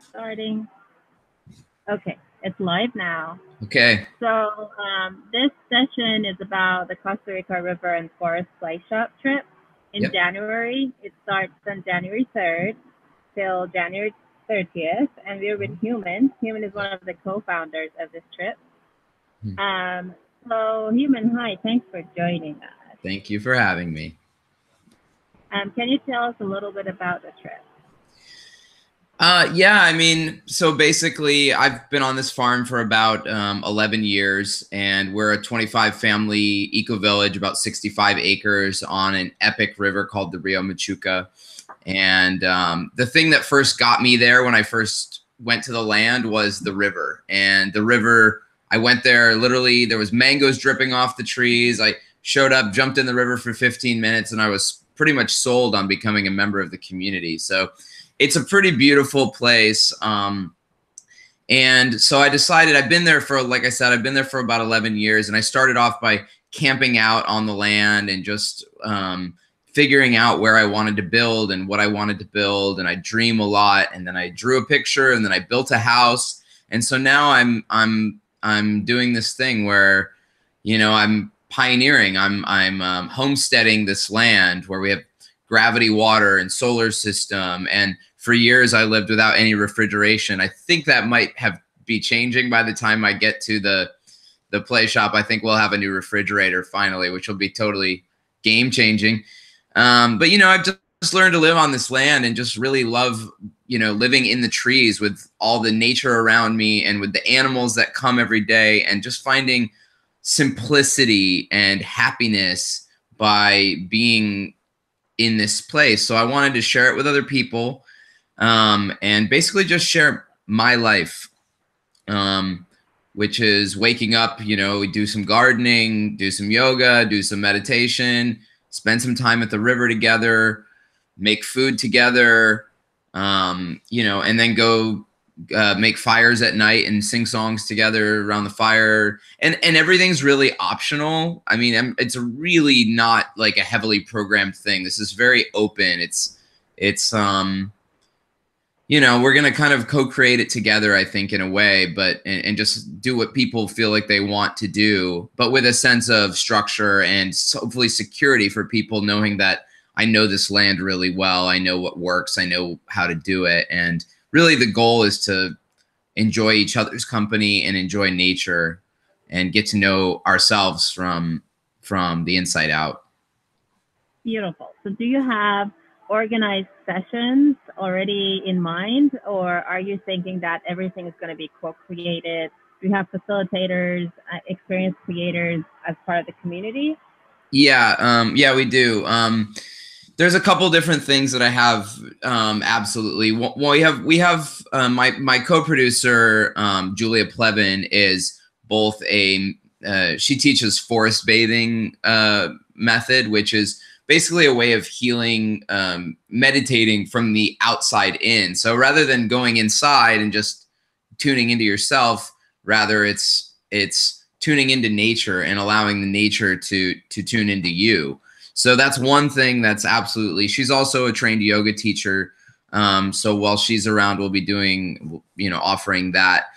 Starting. Okay, it's live now. Okay. So this session is about the Costa Rica River and Forest Playshop trip in Yep. January. It starts on January 3rd till January 30th, and we're with Mhm. Human. Human is Yep. one of the co-founders of this trip. Hmm. So Human, hi, thanks for joining us. Thank you for having me. Can you tell us a little bit about the trip? Yeah, I mean, so basically, I've been on this farm for about 11 years, and we're a 25 family eco village, about 65 acres on an epic river called the Rio Machuca. And the thing that first got me there when I first went to the land was the river. And the river, I went there literally, there was mangoes dripping off the trees. I showed up, jumped in the river for 15 minutes, and I was pretty much sold on becoming a member of the community. So it's a pretty beautiful place. And so I decided I've been there for, like I said, I've been there for about 11 years. And I started off by camping out on the land and just figuring out where I wanted to build and what I wanted to build. And I dream a lot. And then I drew a picture and then I built a house. And so now I'm doing this thing where, I'm pioneering. I'm homesteading this land where we have gravity water and solar system. And for years I lived without any refrigeration. I think that might have be changing by the time I get to the play shop. I think we'll have a new refrigerator finally, which will be totally game changing. But I've just learned to live on this land and just really love, living in the trees with all the nature around me and with the animals that come every day, and just finding simplicity and happiness by being in this place. So I wanted to share it with other people, and basically just share my life, which is waking up. We do some gardening, do some yoga, do some meditation, spend some time at the river together, make food together, and then go make fires at night and sing songs together around the fire. And everything's really optional. I mean, it's really not like a heavily programmed thing. This is very open. It's we're going to kind of co-create it together, I think, in a way, but and just do what people feel like they want to do, but with a sense of structure and hopefully security for people, knowing that I know this land really well. I know what works. I know how to do it. And really the goal is to enjoy each other's company and enjoy nature and get to know ourselves from the inside out. Beautiful. So do you have organized sessions already in mind, or are you thinking that everything is going to be co-created? Do you have facilitators, experienced creators as part of the community? Yeah, we do. There's a couple different things that I have. Absolutely. Well, we have my co-producer, Julia Plevin, is both she teaches forest bathing method, which is basically a way of healing, meditating from the outside in. So rather than going inside and just tuning into yourself, rather it's tuning into nature and allowing the nature to tune into you. So that's one thing that's absolutely. She's also a trained yoga teacher. So while she's around, we'll be doing, offering that.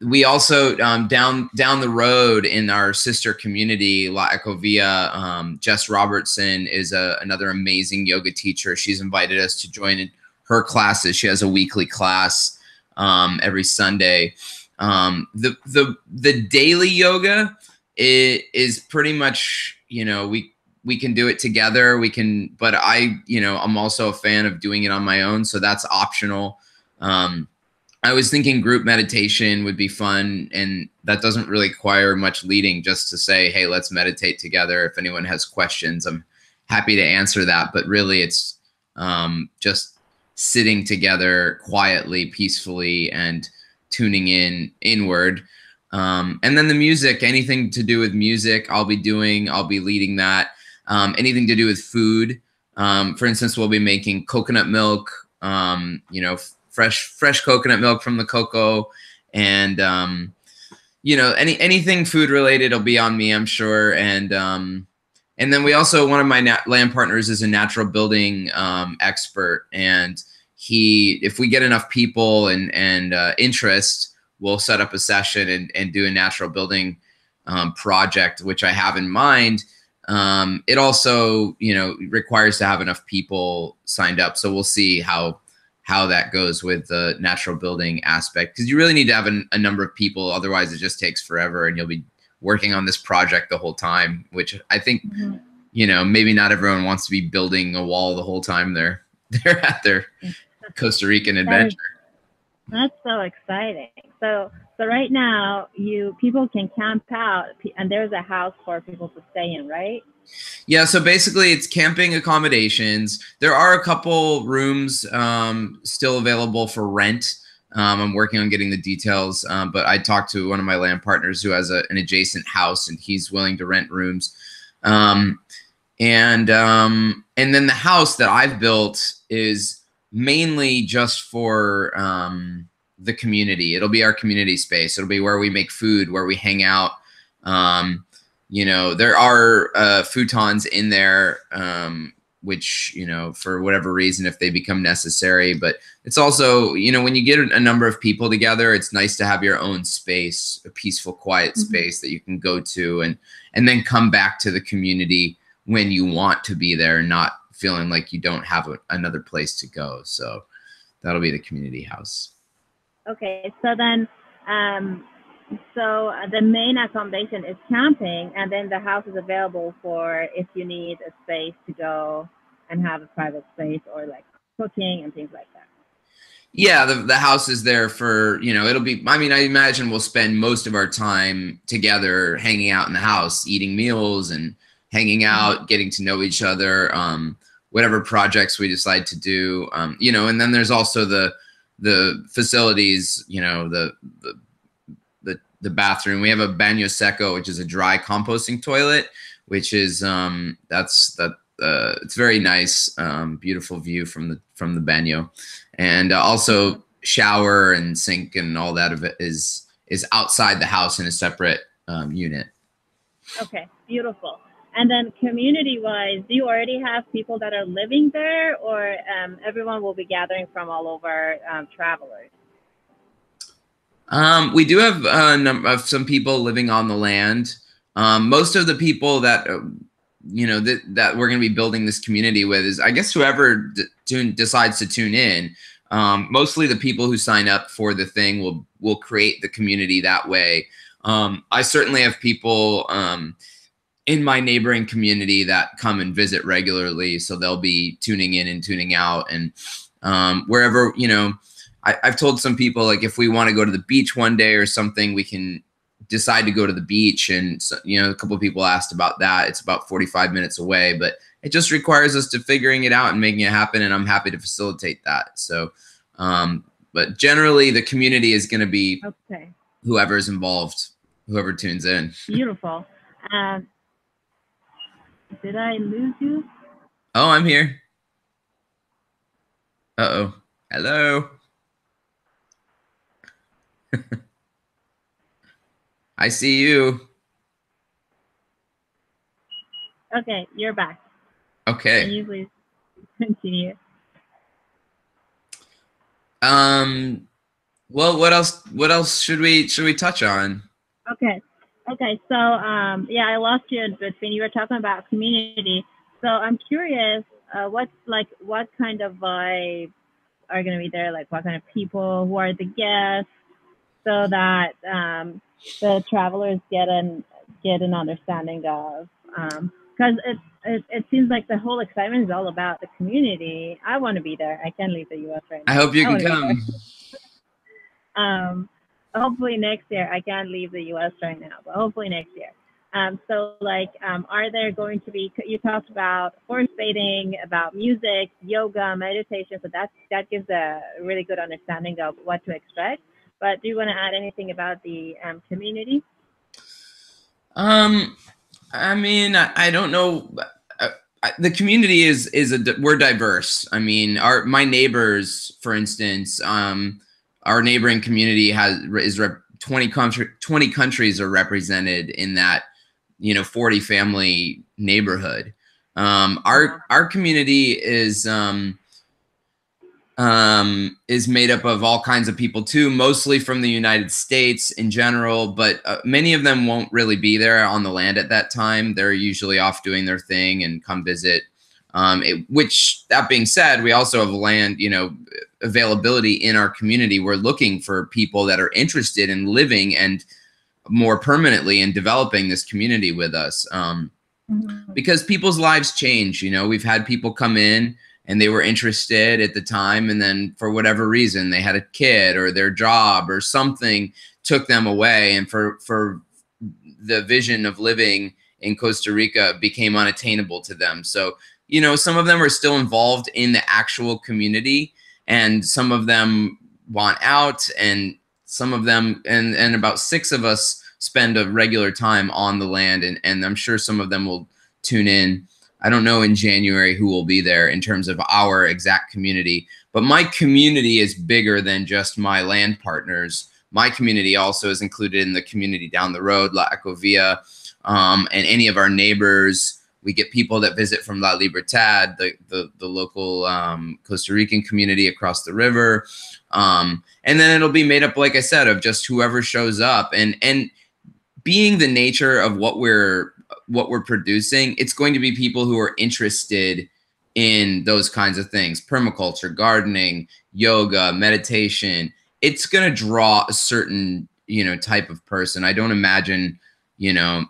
We also, down the road in our sister community, La Ecovia, Jess Robertson is another amazing yoga teacher. She's invited us to join in her classes. She has a weekly class every Sunday. The daily yoga is pretty much, we can do it together. But I'm also a fan of doing it on my own, so that's optional. I was thinking group meditation would be fun, and that doesn't really require much leading, just to say, hey, let's meditate together. If anyone has questions, I'm happy to answer that. But really, it's just sitting together quietly, peacefully, and tuning inward. And then the music, anything to do with music, I'll be leading that. Anything to do with food. For instance, we'll be making coconut milk, fresh coconut milk from the cocoa, and anything food related will be on me, I'm sure. And then we also, one of my land partners is a natural building expert, and if we get enough people and interest, we'll set up a session and do a natural building project, which I have in mind. It also, you know, requires to have enough people signed up. So we'll see how that goes with the natural building aspect, because you really need to have a number of people. Otherwise, it just takes forever and you'll be working on this project the whole time, which I think, you know, maybe not everyone wants to be building a wall the whole time they're at their Costa Rican adventure. That's so exciting. So right now, people can camp out, and there's a house for people to stay in, right? Yeah, so basically it's camping accommodations. There are a couple rooms still available for rent. I'm working on getting the details, but I talked to one of my land partners who has an adjacent house, and he's willing to rent rooms. And then the house that I've built is mainly just for the community. It'll be our community space. It'll be where we make food, where we hang out. You know, there are futons in there, which, you know, for whatever reason, if they become necessary. But it's also, you know, when you get a number of people together, it's nice to have your own space, a peaceful, quiet space that you can go to and then come back to the community when you want to be there, and not feeling like you don't have another place to go. So that'll be the community house. Okay, so then, so the main accommodation is camping, and then the house is available for if you need a space to go and have a private space, or like cooking and things like that. Yeah, the house is there for, you know, it'll be, I mean, I imagine we'll spend most of our time together hanging out in the house, eating meals and hanging out, getting to know each other, whatever projects we decide to do, you know. And then there's also the facilities, you know, the bathroom. We have a baño seco, which is a dry composting toilet, which is it's very nice, beautiful view from the baño, and also shower and sink and all that of it is outside the house in a separate unit. Okay, beautiful. And then community-wise, do you already have people that are living there, or everyone will be gathering from all over, travelers? We do have some people living on the land. Most of the people that, you know, that we're going to be building this community with is, I guess, whoever decides to tune in. Mostly the people who sign up for the thing will create the community that way. I certainly have people in my neighboring community that come and visit regularly, so they'll be tuning in and tuning out. And wherever, you know, I've told some people, like, if we want to go to the beach one day or something, we can decide to go to the beach. And so, you know, a couple of people asked about that. It's about 45 minutes away, but it just requires us to figuring it out and making it happen, and I'm happy to facilitate that. So but generally the community is going to be whoever's involved, whoever tunes in. Beautiful. Did I lose you? Oh, I'm here. Uh-oh. Hello. I see you. Okay, you're back. Okay. Can you please continue? Well, what else should we touch on? Okay. So, yeah, I lost you in between. You were talking about community. So I'm curious, what kind of vibes are going to be there? Like, what kind of people? Who are the guests? So that the travelers get an understanding of, because it seems like the whole excitement is all about the community. I want to be there. I can't leave the U.S. right now. I hope you can come. Hopefully next year. I can't leave the U.S. right now, but hopefully next year. So, like, are there going to be? You talked about horse baiting, about music, yoga, meditation. So that gives a really good understanding of what to expect. But do you want to add anything about the community? I mean, I don't know. The community we're diverse. I mean, my neighbors, for instance, our neighboring community is 20 countries are represented in that, you know, 40 family neighborhood. Our community is is made up of all kinds of people too, mostly from the United States in general, but many of them won't really be there on the land at that time. They're usually off doing their thing and come visit. Which, that being said, we also have land, you know, availability in our community. We're looking for people that are interested in living and more permanently in developing this community with us. Because people's lives change. You know, we've had people come in and they were interested at the time, and then for whatever reason they had a kid or their job or something took them away, and for the vision of living in Costa Rica became unattainable to them. So, you know, some of them are still involved in the actual community, and some of them want out, and some of them, and about 6 of us spend a regular time on the land, and I'm sure some of them will tune in. I don't know in January who will be there in terms of our exact community, but my community is bigger than just my land partners. My community also is included in the community down the road, La Ecovia, and any of our neighbors. We get people that visit from La Libertad, the local Costa Rican community across the river. And then it'll be made up, like I said, of just whoever shows up. And being the nature of what we're producing, it's going to be people who are interested in those kinds of things: permaculture, gardening, yoga, meditation. It's going to draw a certain, you know, type of person. I don't imagine, you know,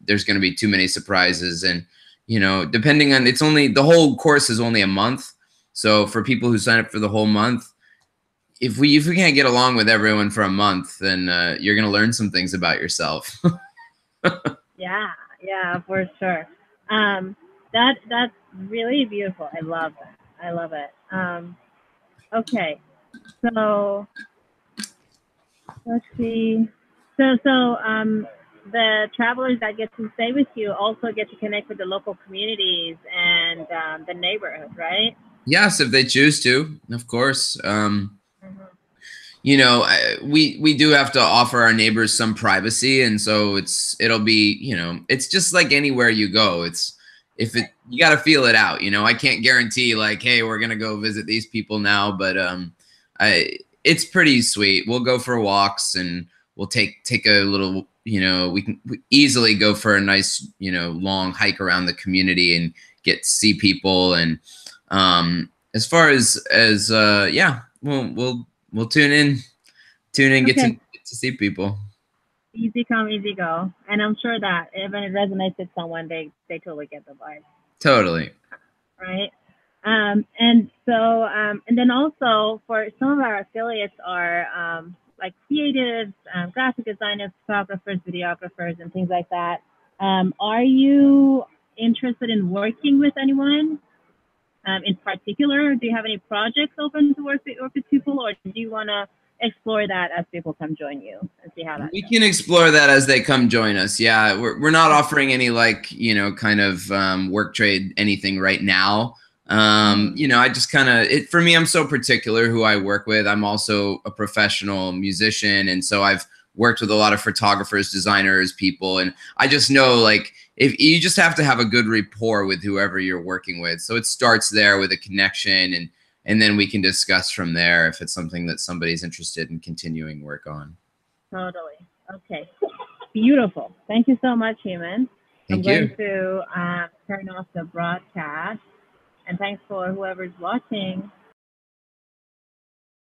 there's going to be too many surprises. And, you know, depending on, it's only, the whole course is only a month. So for people who sign up for the whole month, if we can't get along with everyone for a month, then you're going to learn some things about yourself. Yeah, for sure. That's really beautiful. I love that. I love it. Okay, so let's see. So the travelers that get to stay with you also get to connect with the local communities and the neighborhood, right? Yes, if they choose to, of course. You know, we do have to offer our neighbors some privacy, and so it'll be, you know, it's just like anywhere you go. It's, you got to feel it out. You know, I can't guarantee like, hey, we're gonna go visit these people now, but it's pretty sweet. We'll go for walks, and we'll take a little, you know, we easily go for a nice, you know, long hike around the community and get to see people. And as far as yeah, we'll tune in, get to see people. Easy come, easy go. And I'm sure that even it resonates with someone, they totally get the vibe. Totally. Right. And so, and then also for some of our affiliates are like creatives, graphic designers, photographers, videographers, and things like that. Are you interested in working with anyone in particular? Do you have any projects open to work with people, or do you want to explore that as people come join you and see how that we goes? can explore that as they come join us. Yeah, we're not offering any, like, you know, kind of work trade anything right now. You know, I just kind of, for me, I'm so particular who I work with. I'm also a professional musician, and so I've worked with a lot of photographers, designers, people, and I just know, like, if you just have to have a good rapport with whoever you're working with. So it starts there with a connection, and then we can discuss from there if it's something that somebody's interested in continuing work on. Totally. Okay. Beautiful. Thank you so much, Human. Thank you. I'm going to turn off the broadcast. And thanks for whoever's watching.